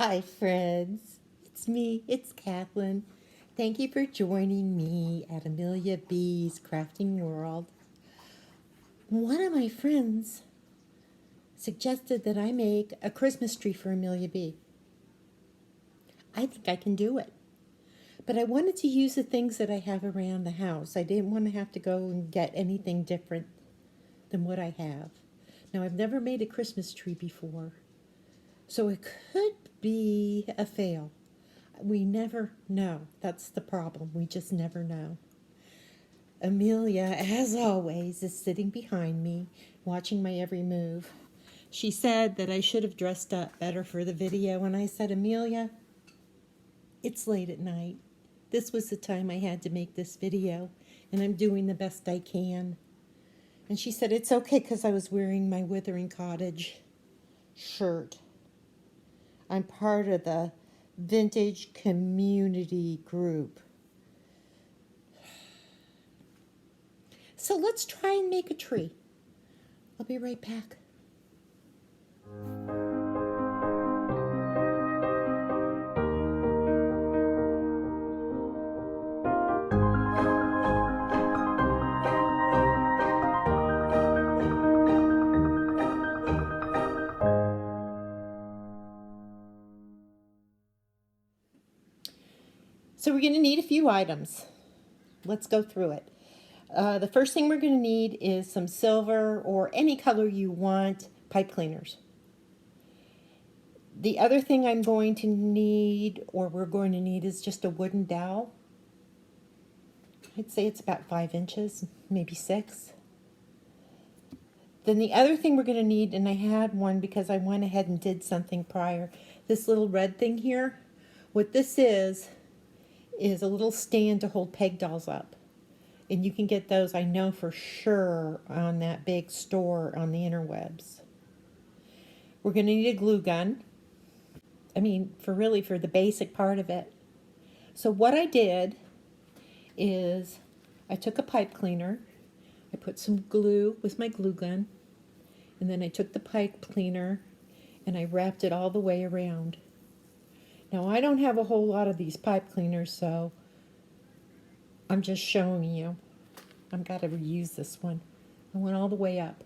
Hi, friends. It's me, it's Kathleen. Thank you for joining me at Amelia B's Crafting World. One of my friends suggested that I make a Christmas tree for Amelia B. I think I can do it. But I wanted to use the things that I have around the house. I didn't want to have to go and get anything different than what I have. Now, I've never made a Christmas tree before, so it could be a fail. We never know. That's the problem. We just never know. Amelia, as always, is sitting behind me, watching my every move. She said that I should have dressed up better for the video, and I said, Amelia, it's late at night. This was the time I had to make this video, and I'm doing the best I can. And she said, it's okay because I was wearing my Withering Cottage shirt. I'm part of the vintage community group. So let's try and make a tree. I'll be right back. So we're going to need a few items. Let's go through it. The first thing we're going to need is some silver or any color you want pipe cleaners. The other thing I'm going to need, or we're going to need, is just a wooden dowel. I'd say it's about 5 inches, maybe 6. Then the other thing we're going to need, and I had one because I went ahead and did something prior, this little red thing here. What this is a little stand to hold peg dolls up. And you can get those, I know for sure, on that big store on the interwebs. We're going to need a glue gun. For the basic part of it. So what I did is I took a pipe cleaner, I put some glue with my glue gun, and then I took the pipe cleaner and I wrapped it all the way around. Now I don't have a whole lot of these pipe cleaners, so I'm just showing you. I've got to reuse this one. I went all the way up.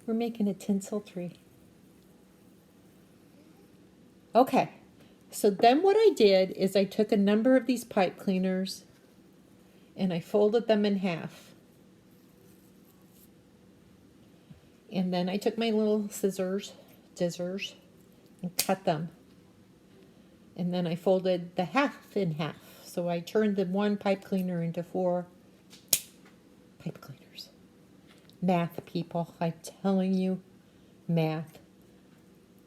We're making a tinsel tree. Okay, so then what I did is I took a number of these pipe cleaners and I folded them in half. And then I took my little scissors, and cut them. And then I folded the half in half. So I turned the one pipe cleaner into 4 pipe cleaners. Math, people, I'm telling you, math.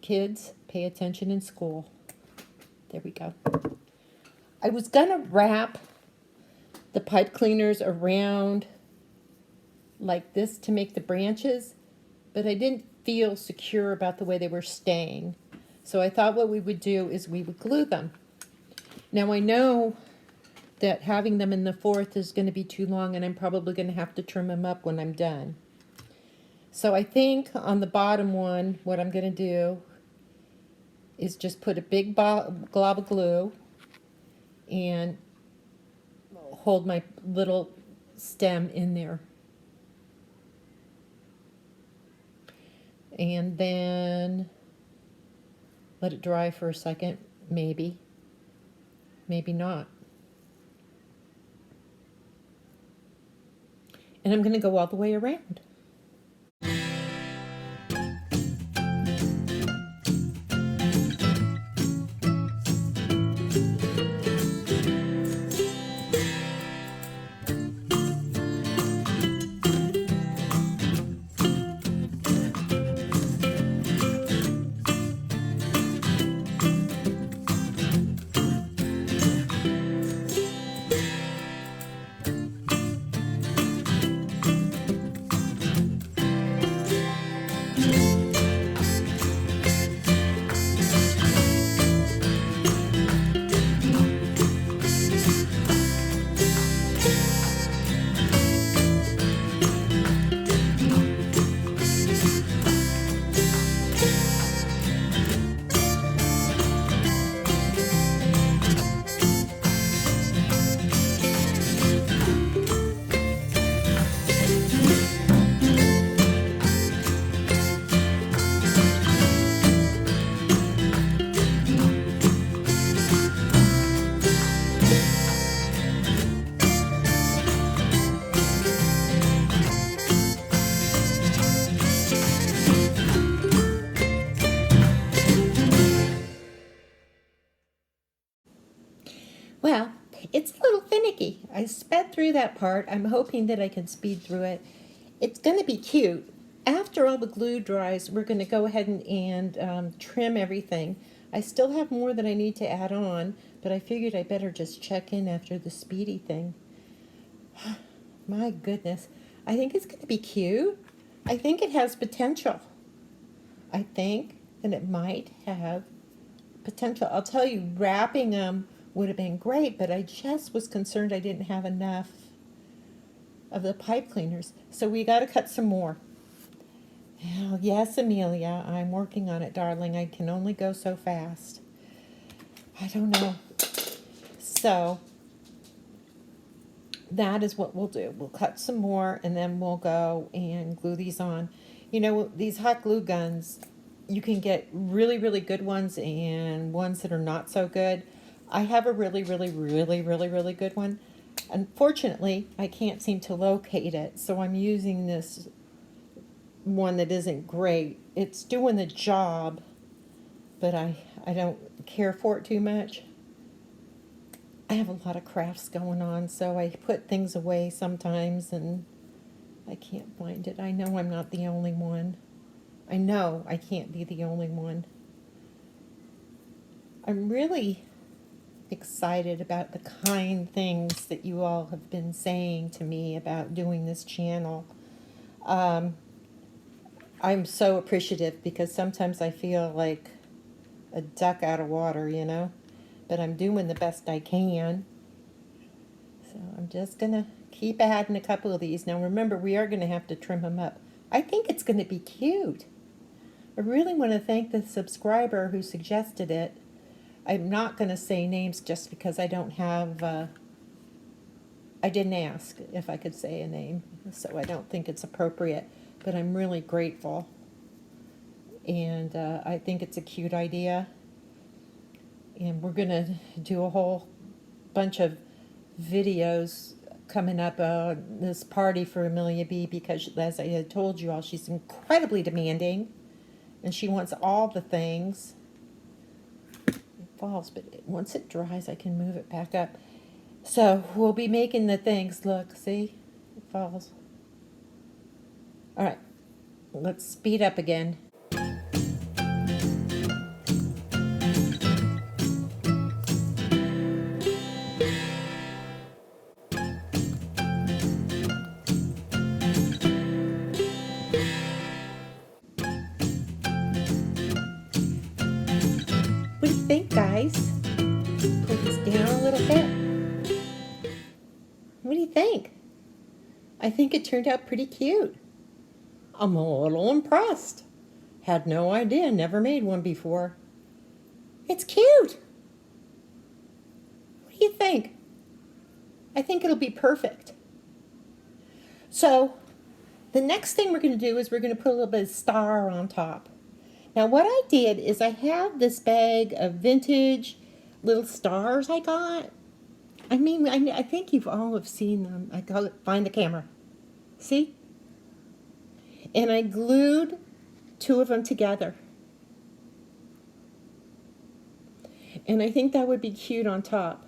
Kids, pay attention in school. There we go. I was gonna wrap the pipe cleaners around like this to make the branches, but I didn't feel secure about the way they were staying. So I thought what we would do is we would glue them. Now I know that having them in the 4th is going to be too long, and I'm probably going to have to trim them up when I'm done. So I think on the bottom one, what I'm going to do is just put a big glob of glue and hold my little stem in there. And then let it dry for a second, maybe not. And I'm going to go all the way around. Well, it's a little finicky. I sped through that part. I'm hoping that I can speed through it. It's going to be cute. After all the glue dries, we're going to go ahead and trim everything. I still have more that I need to add on, but I figured I better just check in after the speedy thing. My goodness. I think it's going to be cute. I think it has potential. I think that it might have potential. I'll tell you, wrapping them would have been great, but I just was concerned I didn't have enough of the pipe cleaners. So we got to cut some more. Oh, yes, Amelia, I'm working on it, darling. I can only go so fast. I don't know. So that is what we'll do. We'll cut some more and then we'll go and glue these on. You know, these hot glue guns, you can get really, really good ones and ones that are not so good. I have a really, really, really, really, really good one. Unfortunately, I can't seem to locate it, so I'm using this one that isn't great. It's doing the job, but I don't care for it too much. I have a lot of crafts going on, so I put things away sometimes and I can't find it. I know I'm not the only one. I know I can't be the only one. I'm really excited about the kind things that you all have been saying to me about doing this channel. I'm so appreciative because sometimes I feel like a duck out of water, you know, but I'm doing the best I can. So I'm just going to keep adding a couple of these. Now remember, we are going to have to trim them up. I think it's going to be cute. I really want to thank the subscriber who suggested it. I'm not going to say names just because I don't have, I didn't ask if I could say a name, so I don't think it's appropriate, but I'm really grateful. And I think it's a cute idea. And we're going to do a whole bunch of videos coming up this party for Amelia B, because as I had told you all, she's incredibly demanding and she wants all the things. Falls, but once it dries I can move it back up. So we'll be making the things. Look, see, it falls. All right, let's speed up again. What do you think, guys? Pull this down a little bit. What do you think? I think it turned out pretty cute. I'm a little impressed. Had no idea, never made one before. It's cute. What do you think? I think it'll be perfect. So the next thing we're going to do is we're going to put a little bit of star on top. Now what I did is I have this bag of vintage little stars I got. I mean, I think you've all have seen them. I call it Find the Camera. See? And I glued two of them together. And I think that would be cute on top.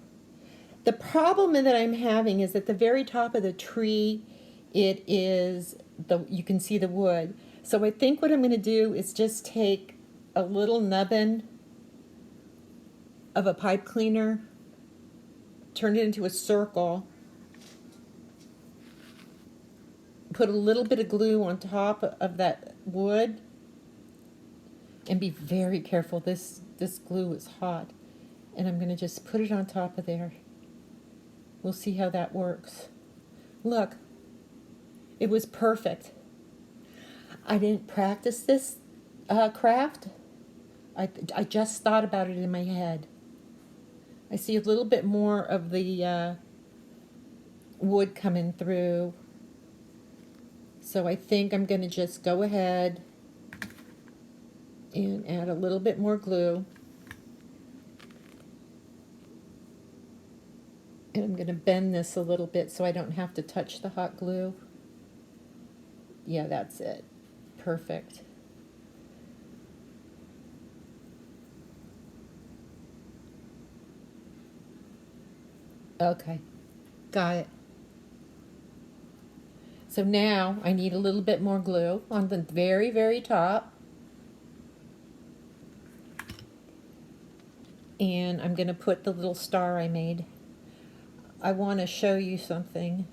The problem that I'm having is at the very top of the tree, you can see the wood. So I think what I'm going to do is just take a little nubbin of a pipe cleaner, turn it into a circle, put a little bit of glue on top of that wood, and be very careful. This glue is hot. And I'm going to just put it on top of there. We'll see how that works. Look, it was perfect. I didn't practice this craft. I just thought about it in my head. I see a little bit more of the wood coming through. So I think I'm going to just go ahead and add a little bit more glue. And I'm going to bend this a little bit so I don't have to touch the hot glue. Yeah, that's it. Perfect. Okay, got it. So now I need a little bit more glue on the very, very top. And I'm going to put the little star I made. I want to show you something.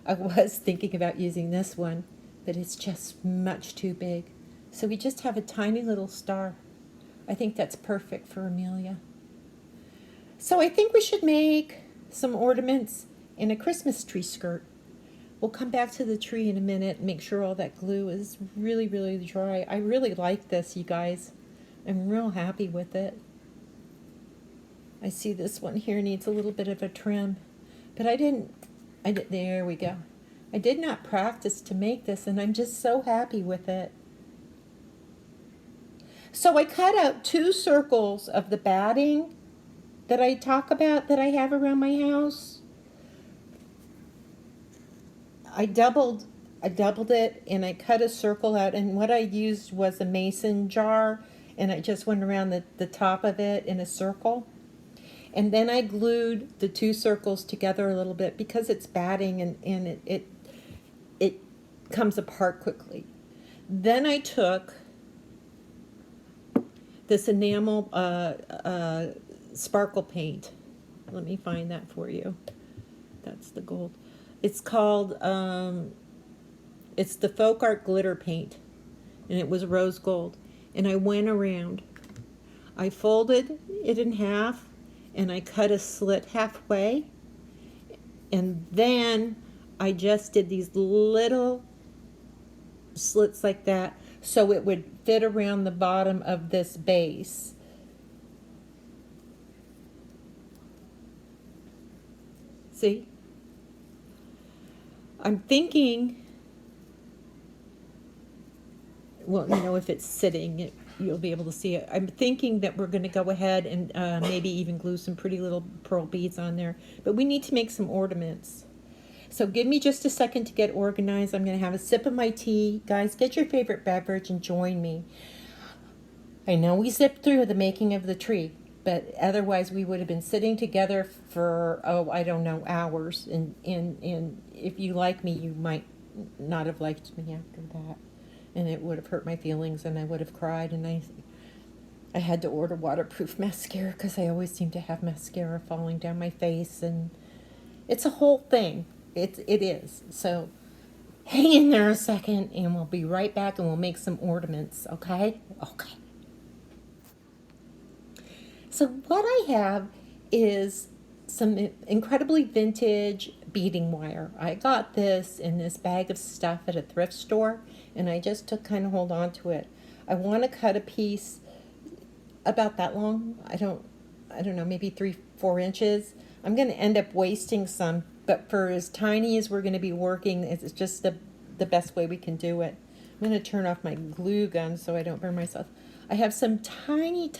I was thinking about using this one, but it's just much too big. So we just have a tiny little star. I think that's perfect for Amelia. So I think we should make some ornaments in a Christmas tree skirt. We'll come back to the tree in a minute and make sure all that glue is really, really dry. I really like this, you guys. I'm real happy with it. I see this one here needs a little bit of a trim, but there we go. I did not practice to make this, and I'm just so happy with it. So I cut out 2 circles of the batting that I talk about that I have around my house. I doubled it, and I cut a circle out, and what I used was a mason jar, and I just went around the top of it in a circle. And then I glued the 2 circles together a little bit because it's batting and it comes apart quickly. Then I took this enamel sparkle paint. Let me find that for you. That's the gold. It's called, it's the Folk Art Glitter Paint, and it was rose gold. And I went around. I folded it in half, and I cut a slit halfway, and then I just did these little slits like that so it would fit around the bottom of this base. See? I'm thinking, well, you know, if it's sitting, you'll be able to see it. I'm thinking that we're going to go ahead and maybe even glue some pretty little pearl beads on there. But we need to make some ornaments. So give me just a second to get organized. I'm going to have a sip of my tea. Guys, get your favorite beverage and join me. I know we zipped through the making of the tree, but otherwise we would have been sitting together for, oh, I don't know, hours. And if you like me, you might not have liked me after that. And it would have hurt my feelings, and I would have cried, and I had to order waterproof mascara because I always seem to have mascara falling down my face, and it's a whole thing. It is. So hang in there a second, and we'll be right back, and we'll make some ornaments, okay? Okay. So what I have is some incredibly vintage beading wire. I got this in this bag of stuff at a thrift store, and I just took kind of hold on to it. I want to cut a piece about that long. I don't know, maybe 3-4 inches. I'm going to end up wasting some, but for as tiny as we're going to be working, it's just the best way we can do it. I'm going to turn off my glue gun so I don't burn myself. I have some tiny,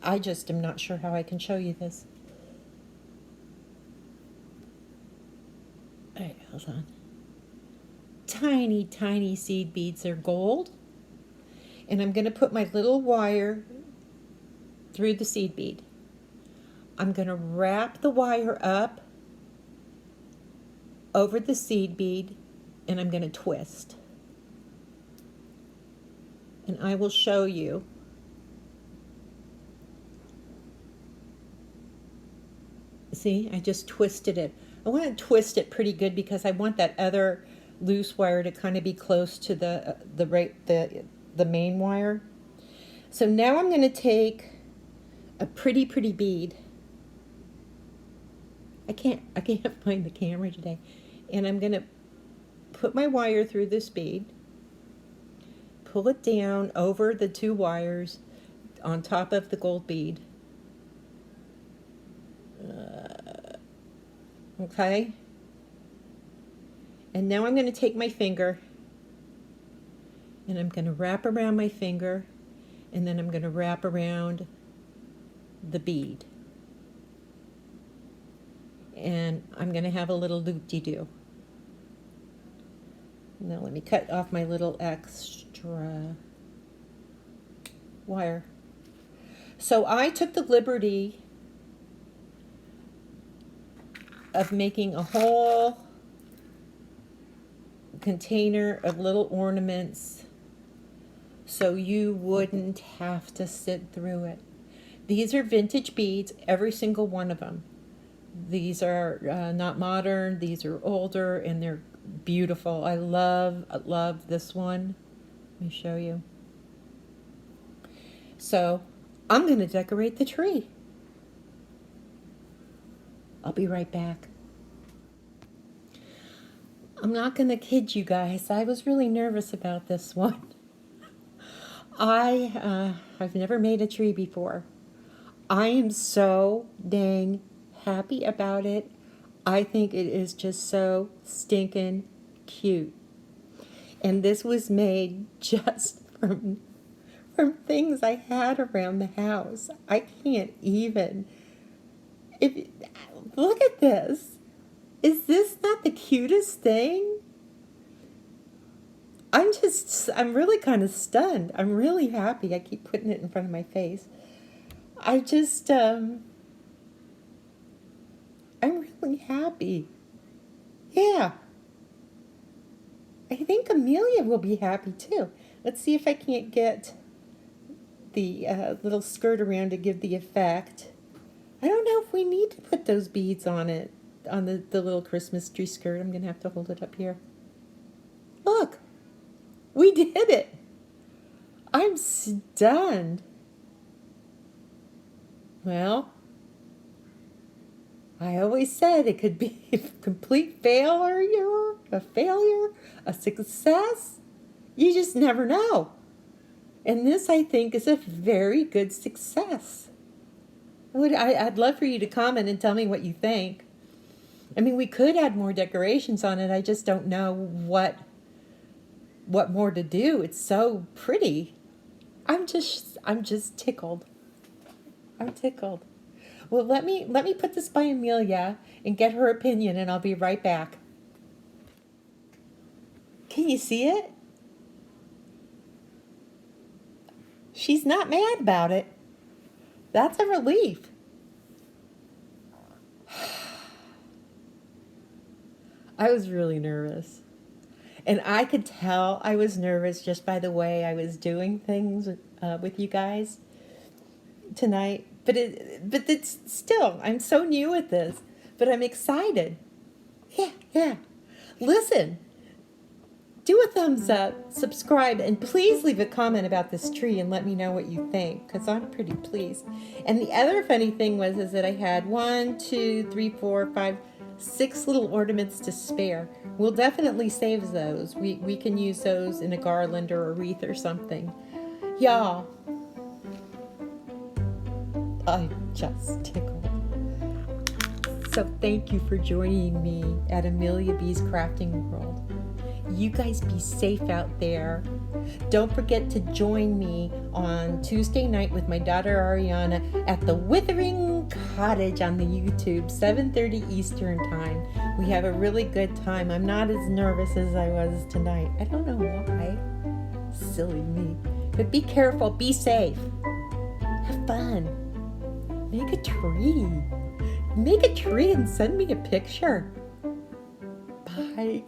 I just am not sure how I can show you this. All right, hold on. Tiny seed beads are gold. And I'm going to put my little wire through the seed bead. I'm going to wrap the wire up over the seed bead, and I'm going to twist. And I will show you. See, I just twisted it. I want to twist it pretty good because I want that other loose wire to kind of be close to the main wire. So now I'm going to take a pretty bead. I can't find the camera today. And I'm going to put my wire through this bead, pull it down over the 2 wires on top of the gold bead. Okay. And now I'm going to take my finger, and I'm going to wrap around my finger, and then I'm going to wrap around the bead. And I'm going to have a little loop-de-doo. Now let me cut off my little extra wire. So I took the liberty of making a whole container of little ornaments so you wouldn't have to sit through it. These are vintage beads, every single one of them. These are not modern, these are older, and they're beautiful. I love this one. Let me show you. So I'm going to decorate the tree. I'll be right back. I'm not going to kid you guys. I was really nervous about this one. I've never made a tree before. I am so dang happy about it. I think it is just so stinking cute. And this was made just from things I had around the house. I can't even. Look at this. Is this not the cutest thing? I'm really kind of stunned. I'm really happy. I keep putting it in front of my face. I'm really happy. Yeah. I think Amelia will be happy too. Let's see if I can't get the little skirt around to give the effect. I don't know if we need to put those beads on it, on the little Christmas tree skirt. I'm going to have to hold it up here. Look, we did it. I'm stunned. Well, I always said it could be a complete failure, a success. You just never know. And this, I think, is a very good success. I'd love for you to comment and tell me what you think. I mean, we could add more decorations on it. I just don't know what more to do. It's so pretty. I'm just tickled. I'm tickled. Well, let me put this by Amelia and get her opinion, and I'll be right back. Can you see it? She's not mad about it. That's a relief. I was really nervous. And I could tell I was nervous just by the way I was doing things with you guys tonight. But it's still, I'm so new at this. But I'm excited. Yeah. Listen. Do a thumbs up, subscribe, and please leave a comment about this tree and let me know what you think, because I'm pretty pleased. And the other funny thing is that I had 1, 2, 3, 4, 5, 6 little ornaments to spare. We'll definitely save those. We can use those in a garland or a wreath or something. Y'all, I'm just tickled. So thank you for joining me at Amelia B's Crafting World. You guys be safe out there. Don't forget to join me on Tuesday night with my daughter Ariana at the Withering Cottage on the YouTube, 7:30 Eastern Time. We have a really good time. I'm not as nervous as I was tonight. I don't know why. Silly me. But be careful. Be safe. Have fun. Make a tree. Make a tree and send me a picture. Bye.